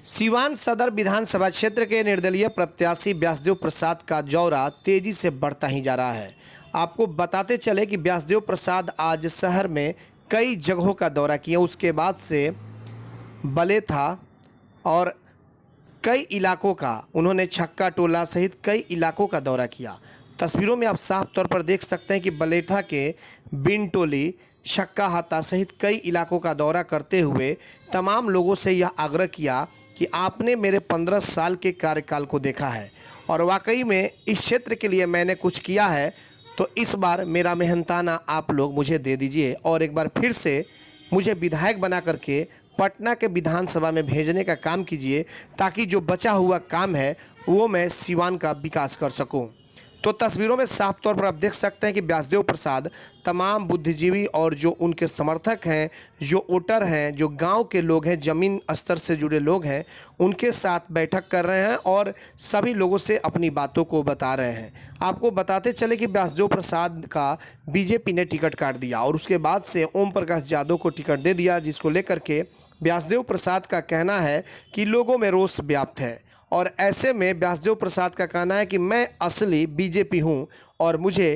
सीवान सदर विधानसभा क्षेत्र के निर्दलीय प्रत्याशी व्यासदेव प्रसाद का दौरा तेजी से बढ़ता ही जा रहा है। आपको बताते चले कि व्यासदेव प्रसाद आज शहर में कई जगहों का दौरा किया, उसके बाद से बलेथा और कई इलाकों का उन्होंने छक्का टोला सहित कई इलाकों का दौरा किया। तस्वीरों में आप साफ तौर पर देख सकते हैं कि बलेथा के बिन टोली, शक्का हाता सहित कई इलाकों का दौरा करते हुए तमाम लोगों से यह आग्रह किया कि आपने मेरे 15 साल के कार्यकाल को देखा है और वाकई में इस क्षेत्र के लिए मैंने कुछ किया है, तो इस बार मेरा मेहनताना आप लोग मुझे दे दीजिए और एक बार फिर से मुझे विधायक बना करके पटना के विधानसभा में भेजने का काम कीजिए, ताकि जो बचा हुआ काम है वो मैं सीवान का विकास कर सकूं। तो तस्वीरों में साफ तौर पर आप देख सकते हैं कि व्यासदेव प्रसाद तमाम बुद्धिजीवी और जो उनके समर्थक हैं, जो वोटर हैं, जो गांव के लोग हैं, ज़मीन स्तर से जुड़े लोग हैं, उनके साथ बैठक कर रहे हैं और सभी लोगों से अपनी बातों को बता रहे हैं। आपको बताते चले कि व्यासदेव प्रसाद का बीजेपी ने टिकट काट दिया और उसके बाद से ओम प्रकाश यादव को टिकट दे दिया, जिसको लेकर के व्यासदेव प्रसाद का कहना है कि लोगों में रोष व्याप्त है। और ऐसे में व्यासदेव प्रसाद का कहना है कि मैं असली बीजेपी हूं और मुझे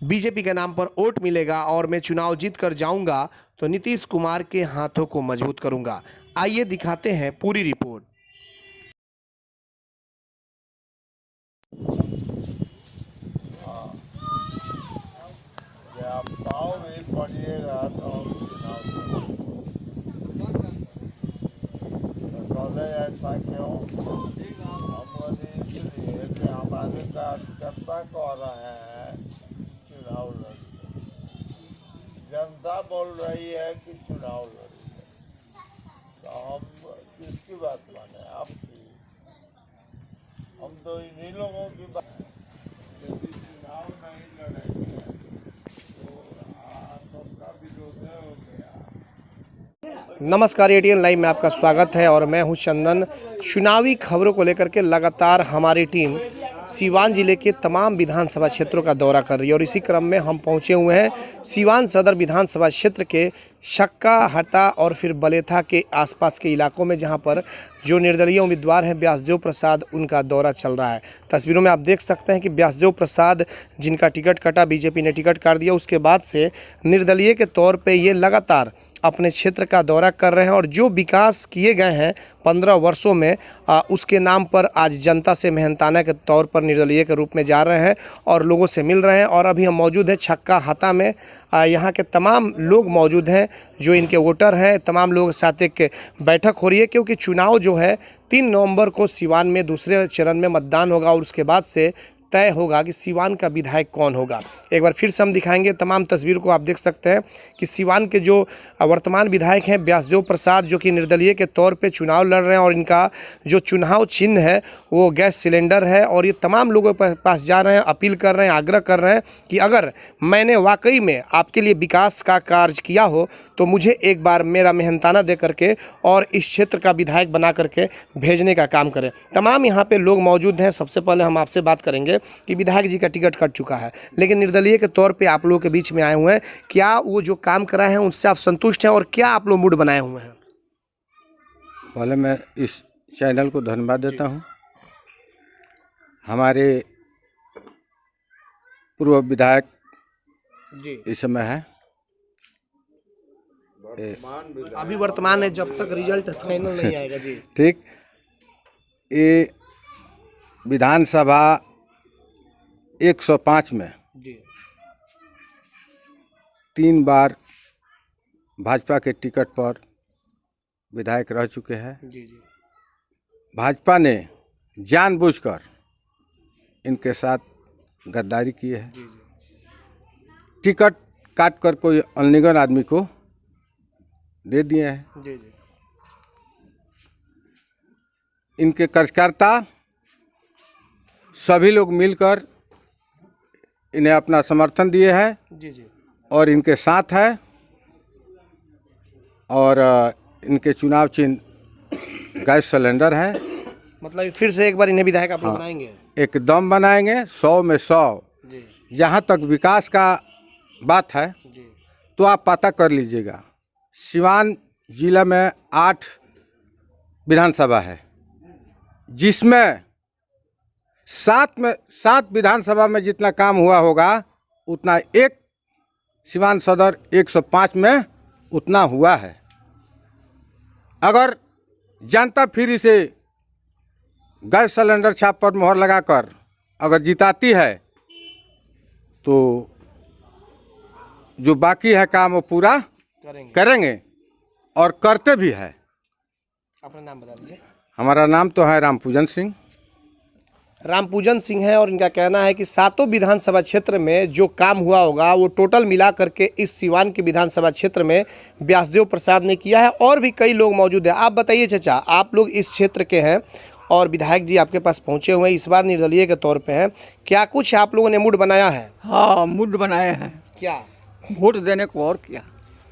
बीजेपी के नाम पर वोट मिलेगा और मैं चुनाव जीत कर जाऊंगा तो नीतीश कुमार के हाथों को मजबूत करूंगा। आइए दिखाते हैं पूरी रिपोर्ट। आप पाव में पढ़िएगा तो ऐसा क्यों? हम इसलिए कि हमारे कार्यकर्ता कह रहे हैं चुनाव लड़िए, जनता बोल रही है कि चुनाव लड़िए, तो हम किसकी बात माने? आपकी? हम तो इन्हीं लोगों की बात, यदि चुनाव नहीं लड़ेंगे तो सबका विरोध हो गया। नमस्कार, एटीएन लाइव में आपका स्वागत है और मैं हूं चंदन। चुनावी खबरों को लेकर के लगातार हमारी टीम सीवान जिले के तमाम विधानसभा क्षेत्रों का दौरा कर रही है और इसी क्रम में हम पहुंचे हुए हैं सीवान सदर विधानसभा क्षेत्र के शक्का हाता और फिर बलेथा के आसपास के इलाकों में, जहां पर जो निर्दलीय उम्मीदवार हैं व्यासदेव प्रसाद, उनका दौरा चल रहा है। तस्वीरों में आप देख सकते हैं कि व्यासदेव प्रसाद, जिनका टिकट कटा, बीजेपी ने टिकट काट दिया, उसके बाद से निर्दलीय के तौर पर ये लगातार अपने क्षेत्र का दौरा कर रहे हैं और जो विकास किए गए हैं 15 वर्षों में उसके नाम पर आज जनता से मेहनताना के तौर पर निर्दलीय के रूप में जा रहे हैं और लोगों से मिल रहे हैं। और अभी हम मौजूद हैं छक्का हाता में। यहाँ के तमाम लोग मौजूद हैं जो इनके वोटर हैं, तमाम लोग साथ एक बैठक हो रही है, क्योंकि चुनाव जो है 3 नवंबर को सीवान में दूसरे चरण में मतदान होगा और उसके बाद से तय होगा कि सीवान का विधायक कौन होगा। एक बार फिर से हम दिखाएंगे तमाम तस्वीर को। आप देख सकते हैं कि सीवान के जो वर्तमान विधायक हैं व्यासदेव प्रसाद, जो कि निर्दलीय के तौर पे चुनाव लड़ रहे हैं और इनका जो चुनाव चिन्ह है वो गैस सिलेंडर है और ये तमाम लोगों के पास जा रहे हैं, अपील कर रहे हैं, आग्रह कर रहे हैं कि अगर मैंने वाकई में आपके लिए विकास का कार्य किया हो तो मुझे एक बार मेरा मेहनताना दे करके और इस क्षेत्र का विधायक बना करके भेजने का काम करें। तमाम यहाँ पे लोग मौजूद हैं। सबसे पहले हम आपसे बात करेंगे कि विधायक जी का टिकट कट चुका है, लेकिन निर्दलीय के तौर पे आप लोगों के बीच में आए हुए हैं। क्या वो जो काम कराए हैं उनसे आप संतुष्ट हैं और क्या आप लोग मूड बनाए हुए हैं? पहले मैं इस चैनल को धन्यवाद देता हूं। हमारे पूर्व विधायक जी इस समय है, अभी वर्तमान है, जब तक रिजल्ट फाइनल नहीं आएगा। जी ठीक। ये विधानसभा 105 में जी 3 बार भाजपा के टिकट पर विधायक रह चुके हैं। जी जी भाजपा ने जानबूझकर इनके साथ गद्दारी की है। टिकट काट कर कोई अननिगन आदमी को दे दिए हैं। जी जी इनके कार्यकर्ता सभी लोग मिलकर इन्हें अपना समर्थन दिए हैं जी जी और इनके साथ है और इनके चुनाव चिन्ह गैस सिलेंडर है। मतलब फिर से एक बार इन्हें विधायक आप लोग बनाएंगे? एकदम बनाएंगे, 100 में 100। जी जहाँ तक विकास का बात है जी तो आप पता कर लीजिएगा। सीवान जिला में 8 विधानसभा है, जिसमें 7 विधानसभा में जितना काम हुआ होगा उतना एक सिवान सदर 105 में उतना हुआ है। अगर जनता फिर इसे गैस सिलेंडर छाप पर मोहर लगाकर अगर जिताती है तो जो बाकी है काम वो पूरा करेंगे और करते भी है। अपना नाम बता दीजिए। हमारा नाम तो है रामपूजन सिंह। रामपूजन सिंह है और इनका कहना है कि 7 विधानसभा क्षेत्र में जो काम हुआ होगा वो टोटल मिला करके इस सिवान के विधानसभा क्षेत्र में व्यासदेव प्रसाद ने किया है। और भी कई लोग मौजूद हैं। आप बताइए चाचा, आप लोग इस क्षेत्र के हैं और विधायक जी आपके पास पहुंचे हुए हैं, इस बार निर्दलीय के तौर पे हैं, क्या कुछ आप लोगों ने मूड बनाया है? हाँ, मूड बनाए हैं। क्या वोट देने को और क्या।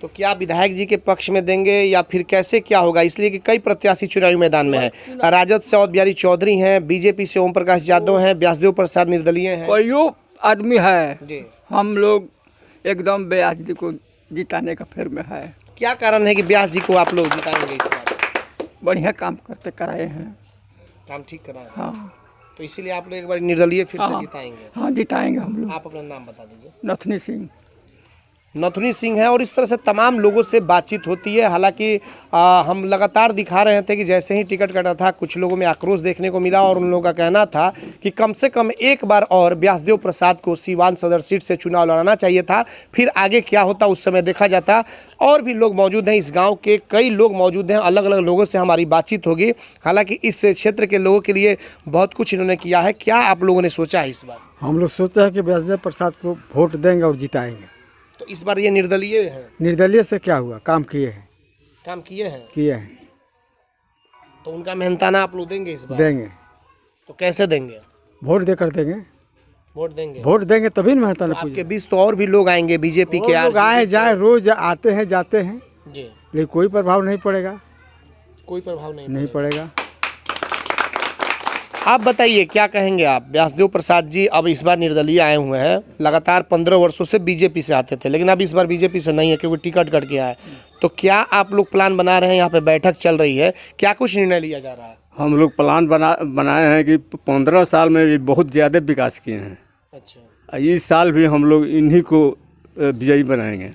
तो क्या विधायक जी के पक्ष में देंगे या फिर कैसे क्या होगा? इसलिए कि कई प्रत्याशी चुनावी मैदान में हैं। राजद से अवध बिहारी चौधरी हैं, बीजेपी से ओम प्रकाश यादव हैं, व्यासदेव प्रसाद निर्दलीय हैं। कोई आदमी है जी, हम लोग एकदम व्यास जी को जिताने का फेर में है। क्या कारण है कि व्यास जी को आप लोग जिताएंगे इस बार? बढ़िया काम करते कराए हैं। काम ठीक करा है, हाँ तो इसीलिए आप लोग एक बार निर्दलीय फिर से हाँ। जिताएंगे। हाँ, जिताएंगे हम लोग। आप अपना नाम बता दीजिए। नथनी सिंह। नथुनी सिंह है और इस तरह से तमाम लोगों से बातचीत होती है। हालांकि हम लगातार दिखा रहे थे कि जैसे ही टिकट कटा था कुछ लोगों में आक्रोश देखने को मिला और उन लोगों का कहना था कि कम से कम एक बार और व्यासदेव प्रसाद को सिवान सदर सीट से चुनाव लड़ाना चाहिए था, फिर आगे क्या होता उस समय देखा जाता। और भी लोग मौजूद हैं, इस गाँव के कई लोग मौजूद हैं, अलग अलग लोगों से हमारी बातचीत होगी। हालाँकि इस क्षेत्र के लोगों के लिए बहुत कुछ इन्होंने किया है। क्या आप लोगों ने सोचा है इस बार? हम लोग सोचा है कि व्यासदेव प्रसाद को वोट देंगे और जिताएंगे। तो इस बार ये निर्दलीय है। निर्दलीय से क्या हुआ, काम किए हैं। काम किए हैं तो उनका मेहनताना आप लोग देंगे इस बार? देंगे। तो कैसे देंगे? वोट देकर देंगे। वोट देंगे। वोट देंगे तभी ना मेहनताना तो आपके पूछे। बीच तो और भी लोग आएंगे बीजेपी के। लोग आए जाए, रोज आते हैं जाते हैं, जी, लेकिन कोई प्रभाव नहीं पड़ेगा। कोई प्रभाव नहीं पड़ेगा। आप बताइए क्या कहेंगे आप? व्यासदेव प्रसाद जी अब इस बार निर्दलीय आए हुए हैं, लगातार 15 वर्षों से बीजेपी से आते थे, लेकिन अब इस बार बीजेपी से नहीं है क्योंकि टिकट कट गया है। तो क्या आप लोग प्लान बना रहे हैं? यहाँ पे बैठक चल रही है, क्या कुछ निर्णय लिया जा रहा है? हम लोग प्लान बनाए हैं कि 15 साल में भी बहुत ज़्यादा विकास किए हैं। अच्छा, इस साल भी हम लोग इन्हीं को विजयी बनाएंगे।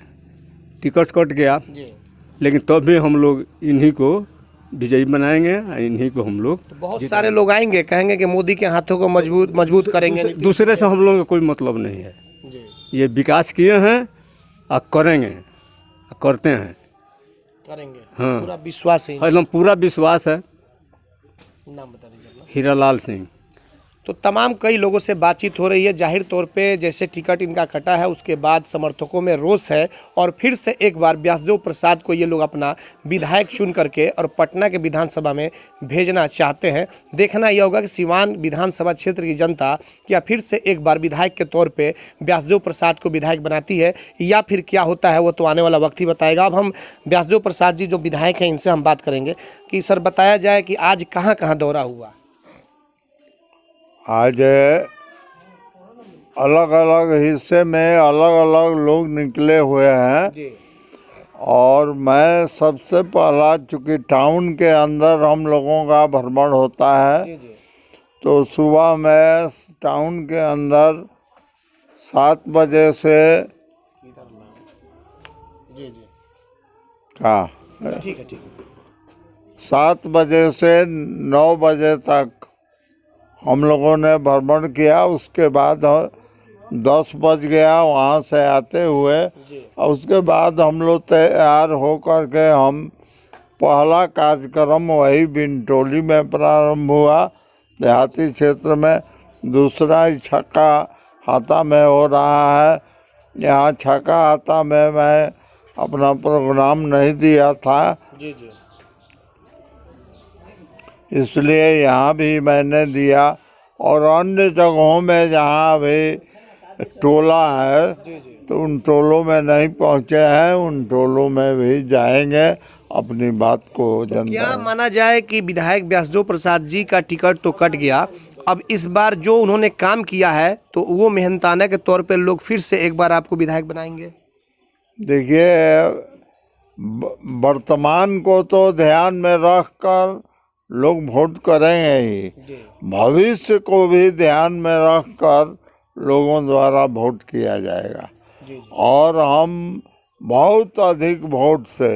टिकट कट गया जी, लेकिन तब भी हम लोग इन्हीं को विजयी बनाएंगे, इन्हीं को हम लोग। तो बहुत सारे लोग आएंगे, कहेंगे कि मोदी के हाथों को मजबूत करेंगे। दूसरे से हम लोगों का कोई मतलब नहीं है। जी, ये विकास किए हैं और करेंगे, करते हैं। करेंगे। हाँ। पूरा विश्वास है। एकदम पूरा विश्वास है। नाम बता दीजिए अपना। हीरालाल सिंह। तो तमाम कई लोगों से बातचीत हो रही है। जाहिर तौर पे जैसे टिकट इनका कटा है उसके बाद समर्थकों में रोष है और फिर से एक बार व्यासदेव प्रसाद को ये लोग अपना विधायक चुन करके और पटना के विधानसभा में भेजना चाहते हैं। देखना यह होगा कि सिवान विधानसभा क्षेत्र की जनता क्या फिर से एक बार विधायक के तौर पे व्यासदेव प्रसाद को विधायक बनाती है या फिर क्या होता है वो तो आने वाला वक्त ही बताएगा। अब हम व्यासदेव प्रसाद जी जो विधायक हैं इनसे हम बात करेंगे कि सर बताया जाए कि आज कहाँ कहाँ दौरा हुआ? आज अलग अलग हिस्से में अलग अलग लोग निकले हुए हैं जी, और मैं सबसे पहला, चूँकि टाउन के अंदर हम लोगों का भ्रमण होता है, जी, जी, तो सुबह में टाउन के अंदर 7 बजे से जी, जी, का ठीक है, ठीक है। 7 बजे से 9 बजे तक हम लोगों ने भ्रमण किया। उसके बाद 10 बज गया वहाँ से आते हुए, और उसके बाद हम लोग तैयार होकर के हम पहला कार्यक्रम वही बिनटोली में प्रारंभ हुआ देहाती क्षेत्र में। दूसरा छक्का हाता में हो रहा है। यहाँ छक्का हाता में मैं अपना प्रोग्राम नहीं दिया था, जी, जी, इसलिए यहाँ भी मैंने दिया। और अन्य जगहों में जहाँ भी टोला है तो उन टोलों में नहीं पहुँचे हैं, उन टोलों में भी जाएंगे, अपनी बात को जनता। क्या माना जाए कि विधायक व्यासदेव प्रसाद जी का टिकट तो कट गया, अब इस बार जो उन्होंने काम किया है तो वो मेहनताना के तौर पे लोग फिर से एक बार आपको विधायक बनाएंगे? देखिए, वर्तमान को तो ध्यान में रख कर लोग वोट करेंगे ही। भविष्य को भी ध्यान में रखकर लोगों द्वारा वोट किया जाएगा और हम बहुत अधिक वोट से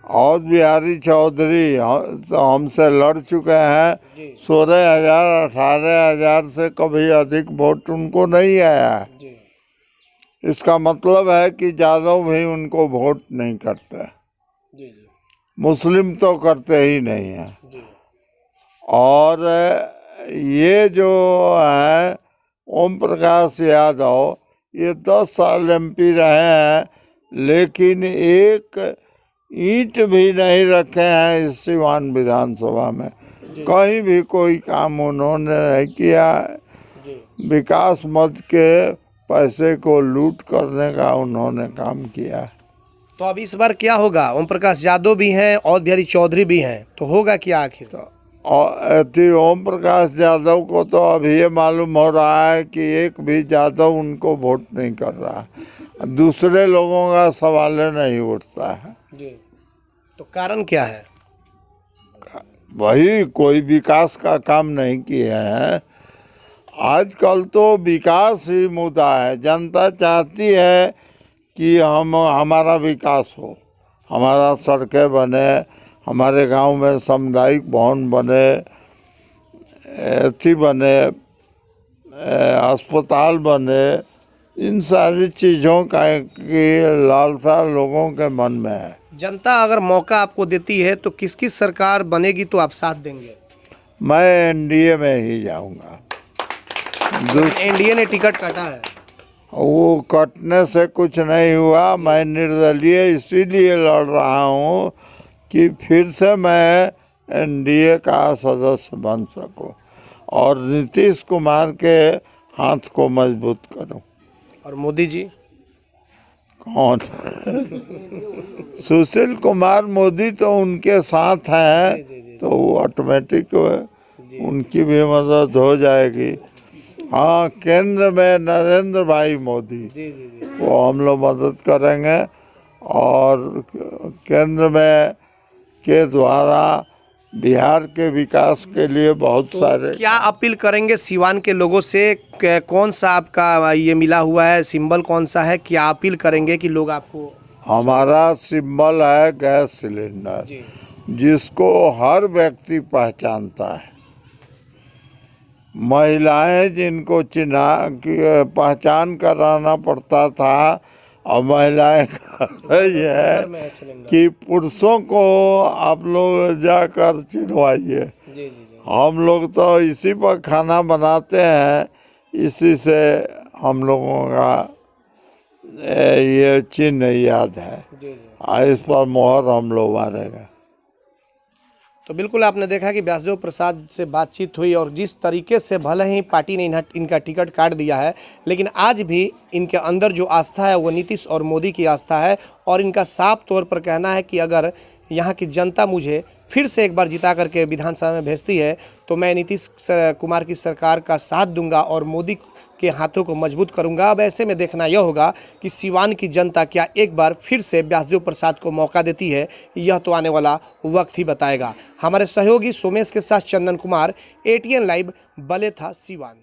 और बिहारी चौधरी तो हमसे लड़ चुके हैं 16,000 18,000 से कभी अधिक वोट उनको नहीं आया है। इसका मतलब है कि यादव भी उनको वोट नहीं करते, मुस्लिम तो करते ही नहीं है। और ये जो है ओम प्रकाश यादव ये 10 साल MP रहे हैं, लेकिन एक ईंट भी नहीं रखे हैं इस सिवान विधानसभा में। कहीं भी कोई काम उन्होंने नहीं किया है। विकास मद के पैसे को लूट करने का उन्होंने काम किया है। तो अब इस बार क्या होगा? ओम प्रकाश यादव भी हैं और बिहारी चौधरी भी हैं, तो होगा क्या आखिर? और ओम प्रकाश यादव को तो अभी ये मालूम हो रहा है कि एक भी यादव उनको वोट नहीं कर रहा है। दूसरे लोगों का सवाल नहीं उठता है। तो कारण क्या है? वही कोई विकास का काम नहीं किए हैं। आजकल तो विकास ही मुद्दा है। जनता चाहती है कि हमारा विकास हो, हमारा सड़कें बने, हमारे गांव में सामुदायिक भवन बने, एथी बने, अस्पताल बने। इन सारी चीज़ों का की लालसा लोगों के मन में है। जनता अगर मौका आपको देती है तो किसकी सरकार बनेगी तो आप साथ देंगे? मैं NDA में ही जाऊंगा। NDA ने टिकट काटा है। वो कटने से कुछ नहीं हुआ। मैं निर्दलीय इसीलिए लड़ रहा हूँ कि फिर से मैं NDA का सदस्य बन सकूं और नीतीश कुमार के हाथ को मजबूत करूं। और मोदी जी? कौन? सुशील कुमार मोदी तो उनके साथ हैं, तो वो ऑटोमेटिक उनकी भी मदद हो जाएगी। हाँ, केंद्र में नरेंद्र भाई मोदी, वो हम लोग मदद करेंगे और केंद्र में के द्वारा बिहार के विकास के लिए बहुत सारे। क्या अपील करेंगे सिवान के लोगों से? कौन सा आपका ये मिला हुआ है सिंबल, कौन सा है? क्या अपील करेंगे कि लोग आपको? हमारा सिंबल है गैस सिलेंडर, जिसको हर व्यक्ति पहचानता है। महिलाएं जिनको पहचान कराना पड़ता था, और महिलाएं कर रही है कि पुरुषों को आप लोग जाकर चिन्हवाइए। हम लोग तो इसी पर खाना बनाते हैं, इसी से हम लोगों का ये चिन्ह याद है। इस पर मोहर हम लोग मारेंगे। तो बिल्कुल आपने देखा कि व्यासदेव प्रसाद से बातचीत हुई और जिस तरीके से भले ही पार्टी ने इनका टिकट काट दिया है, लेकिन आज भी इनके अंदर जो आस्था है वो नीतीश और मोदी की आस्था है। और इनका साफ तौर पर कहना है कि अगर यहाँ की जनता मुझे फिर से एक बार जिता करके विधानसभा में भेजती है तो मैं नीतीश कुमार की सरकार का साथ दूंगा और मोदी के हाथों को मजबूत करूंगा। अब ऐसे में देखना यह होगा कि सिवान की जनता क्या एक बार फिर से व्यासदेव प्रसाद को मौका देती है, यह तो आने वाला वक्त ही बताएगा। हमारे सहयोगी सोमेश के साथ चंदन कुमार, ATN लाइव, बलेथा, सिवान।